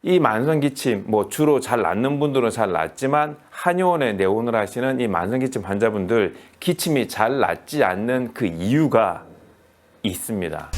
이 만성기침, 주로 잘 낫는 분들은 잘 낫지만 한의원에 내원을 하시는 이 만성기침 환자분들 기침이 잘 낫지 않는 그 이유가 있습니다.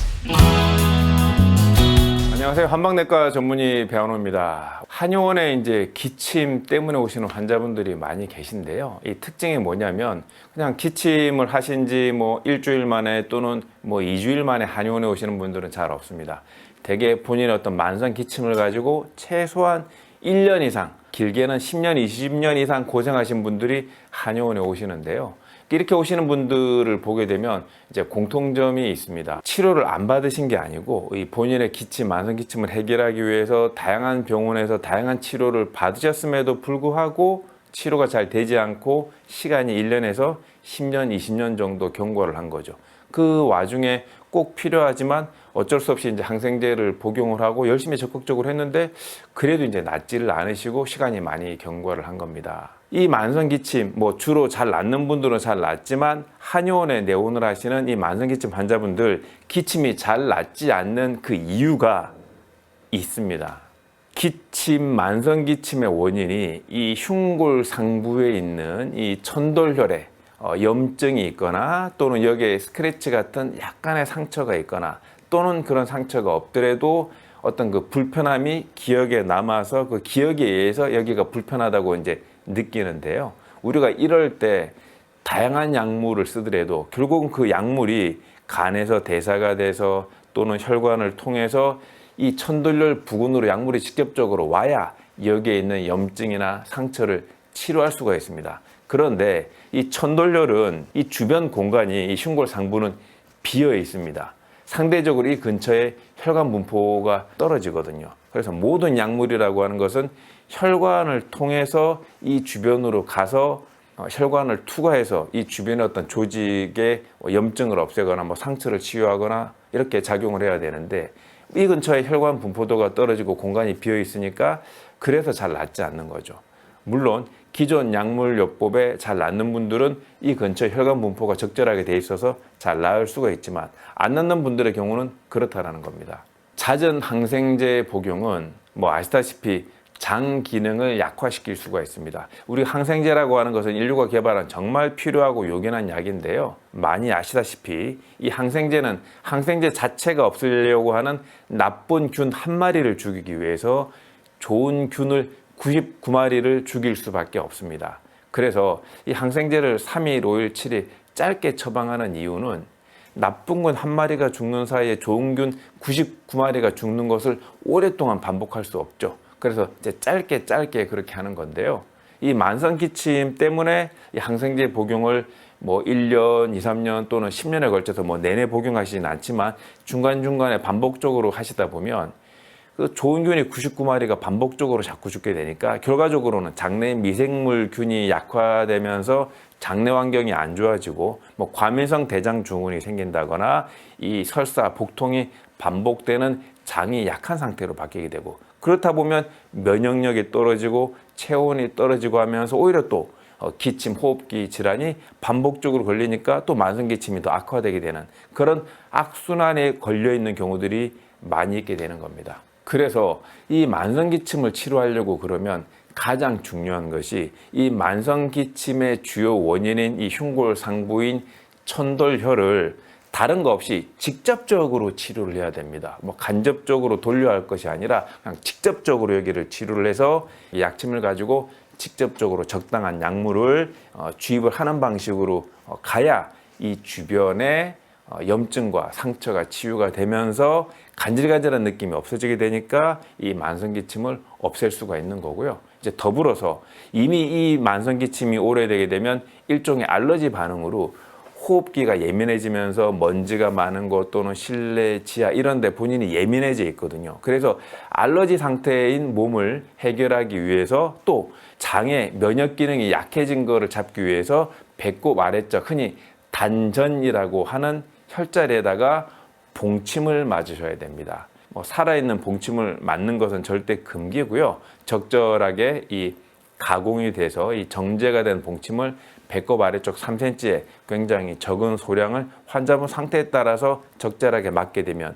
안녕하세요. 한방내과 전문의 배한호입니다. 한의원에 이제 기침 때문에 오시는 환자분들이 많이 계신데요. 이 특징이 뭐냐면 그냥 기침을 하신 지 일주일 만에 또는 2주일 만에 한의원에 오시는 분들은 잘 없습니다. 대개 본인의 어떤 만성 기침을 가지고 최소한 1년 이상, 길게는 10년, 20년 이상 고생하신 분들이 한의원에 오시는데요. 이렇게 오시는 분들을 보게 되면 이제 공통점이 있습니다. 치료를 안 받으신 게 아니고 이 본인의 기침, 만성 기침을 해결하기 위해서 다양한 병원에서 다양한 치료를 받으셨음에도 불구하고 치료가 잘 되지 않고 시간이 1년에서 10년, 20년 정도 경과를 한 거죠. 그 와중에 꼭 필요하지만 어쩔 수 없이 이제 항생제를 복용을 하고 열심히 적극적으로 했는데 그래도 이제 낫지를 않으시고 시간이 많이 경과를 한 겁니다. 이 만성 기침, 주로 잘 낫는 분들은 잘 낫지만 한의원에 내원을 하시는 이 만성 기침 환자분들 기침이 잘 낫지 않는 그 이유가 있습니다. 기침, 만성 기침의 원인이 이 흉골 상부에 있는 이 천돌혈에 염증이 있거나 또는 여기에 스크래치 같은 약간의 상처가 있거나 또는 그런 상처가 없더라도 어떤 그 불편함이 기억에 남아서 그 기억에 의해서 여기가 불편하다고 이제 느끼는데요. 우리가 이럴 때 다양한 약물을 쓰더라도 결국은 그 약물이 간에서 대사가 돼서 또는 혈관을 통해서 이 천돌혈 부근으로 약물이 직접적으로 와야 여기에 있는 염증이나 상처를 치료할 수가 있습니다. 그런데 이 천돌혈은 이 주변 공간이 이 흉골 상부는 비어 있습니다. 상대적으로 이 근처에 혈관 분포가 떨어지거든요. 그래서 모든 약물이라고 하는 것은 혈관을 통해서 이 주변으로 가서 혈관을 투과해서 이 주변의 어떤 조직의 염증을 없애거나 상처를 치유하거나 이렇게 작용을 해야 되는데 이 근처에 혈관 분포도가 떨어지고 공간이 비어 있으니까 그래서 잘 낫지 않는 거죠. 물론 기존 약물요법에 잘 낫는 분들은 이 근처 혈관 분포가 적절하게 돼 있어서 잘 나을 수가 있지만 안 낫는 분들의 경우는 그렇다라는 겁니다. 잦은 항생제 복용은 아시다시피 장 기능을 약화시킬 수가 있습니다. 우리 항생제라고 하는 것은 인류가 개발한 정말 필요하고 요긴한 약인데요. 많이 아시다시피 이 항생제는 항생제 자체가 없애려고 하는 나쁜 균 한 마리를 죽이기 위해서 좋은 균을 99마리를 죽일 수밖에 없습니다. 그래서 이 항생제를 3일, 5일, 7일 짧게 처방하는 이유는 나쁜 균 한 마리가 죽는 사이에 좋은 균 99마리가 죽는 것을 오랫동안 반복할 수 없죠. 그래서 이제 짧게 그렇게 하는 건데요. 이 만성 기침 때문에 이 항생제 복용을 1년, 2, 3년 또는 10년에 걸쳐서 내내 복용하시진 않지만 중간중간에 반복적으로 하시다 보면 그 좋은 균이 99마리가 반복적으로 자꾸 죽게 되니까 결과적으로는 장내 미생물균이 약화되면서 장내 환경이 안 좋아지고 과민성 대장 증후군이 생긴다거나 이 설사, 복통이 반복되는 장이 약한 상태로 바뀌게 되고 그렇다 보면 면역력이 떨어지고 체온이 떨어지고 하면서 오히려 또 기침, 호흡기 질환이 반복적으로 걸리니까 또 만성 기침이 더 악화되게 되는 그런 악순환에 걸려 있는 경우들이 많이 있게 되는 겁니다. 그래서 이 만성 기침을 치료하려고 그러면 가장 중요한 것이 이 만성 기침의 주요 원인인 이 흉골 상부인 천돌혈을 다른 거 없이 직접적으로 치료를 해야 됩니다. 간접적으로 돌려야 할 것이 아니라 그냥 직접적으로 여기를 치료를 해서 이 약침을 가지고 직접적으로 적당한 약물을 주입을 하는 방식으로 가야 이 주변에 염증과 상처가 치유가 되면서 간질간질한 느낌이 없어지게 되니까 이 만성 기침을 없앨 수가 있는 거고요. 이제 더불어서 이미 이 만성 기침이 오래되게 되면 일종의 알러지 반응으로 호흡기가 예민해지면서 먼지가 많은 곳 또는 실내, 지하 이런 데 본인이 예민해져 있거든요. 그래서 알러지 상태인 몸을 해결하기 위해서 또 장의 면역 기능이 약해진 거를 잡기 위해서 배꼽 아래쪽 흔히 단전이라고 하는 혈자리에다가 봉침을 맞으셔야 됩니다. 살아있는 봉침을 맞는 것은 절대 금기고요. 적절하게 이 가공이 돼서 이 정제가 된 봉침을 배꼽 아래쪽 3cm에 굉장히 적은 소량을 환자분 상태에 따라서 적절하게 맞게 되면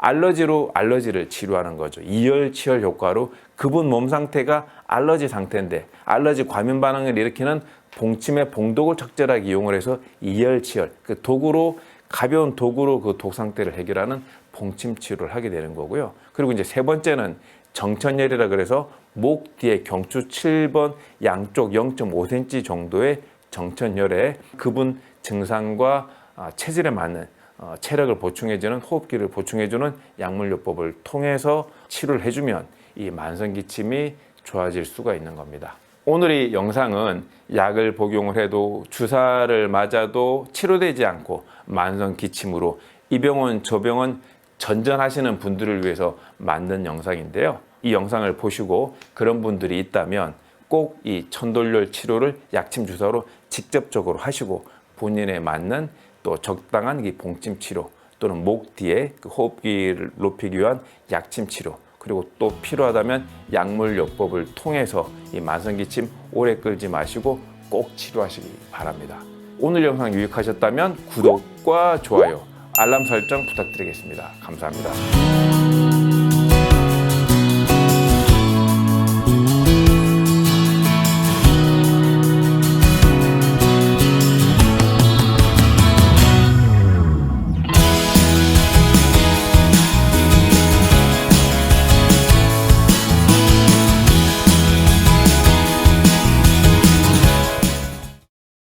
알러지로 알러지를 치료하는 거죠. 이열치열 효과로 그분 몸 상태가 알러지 상태인데 알러지 과민 반응을 일으키는 봉침의 봉독을 적절하게 이용을 해서 이열치열, 그 도구로 가벼운 도구로 그 독 상태를 해결하는 봉침 치료를 하게 되는 거고요. 그리고 이제 세 번째는 정천열이라 그래서 목 뒤에 경추 7번 양쪽 0.5cm 정도의 정천열에 그분 증상과 체질에 맞는 체력을 보충해주는 호흡기를 보충해주는 약물요법을 통해서 치료를 해주면 이 만성기침이 좋아질 수가 있는 겁니다. 오늘 이 영상은 약을 복용을 해도 주사를 맞아도 치료되지 않고 만성기침으로 이 병원 저 병원 전전하시는 분들을 위해서 만든 영상인데요. 이 영상을 보시고 그런 분들이 있다면 꼭 이 천도열 치료를 약침 주사로 직접적으로 하시고 본인에 맞는 또 적당한 이 봉침 치료 또는 목 뒤에 그 호흡기를 높이기 위한 약침 치료 그리고 또 필요하다면 약물요법을 통해서 이 만성기침 오래 끌지 마시고 꼭 치료하시기 바랍니다. 오늘 영상 유익하셨다면 구독과 좋아요, 알람 설정 부탁드리겠습니다. 감사합니다.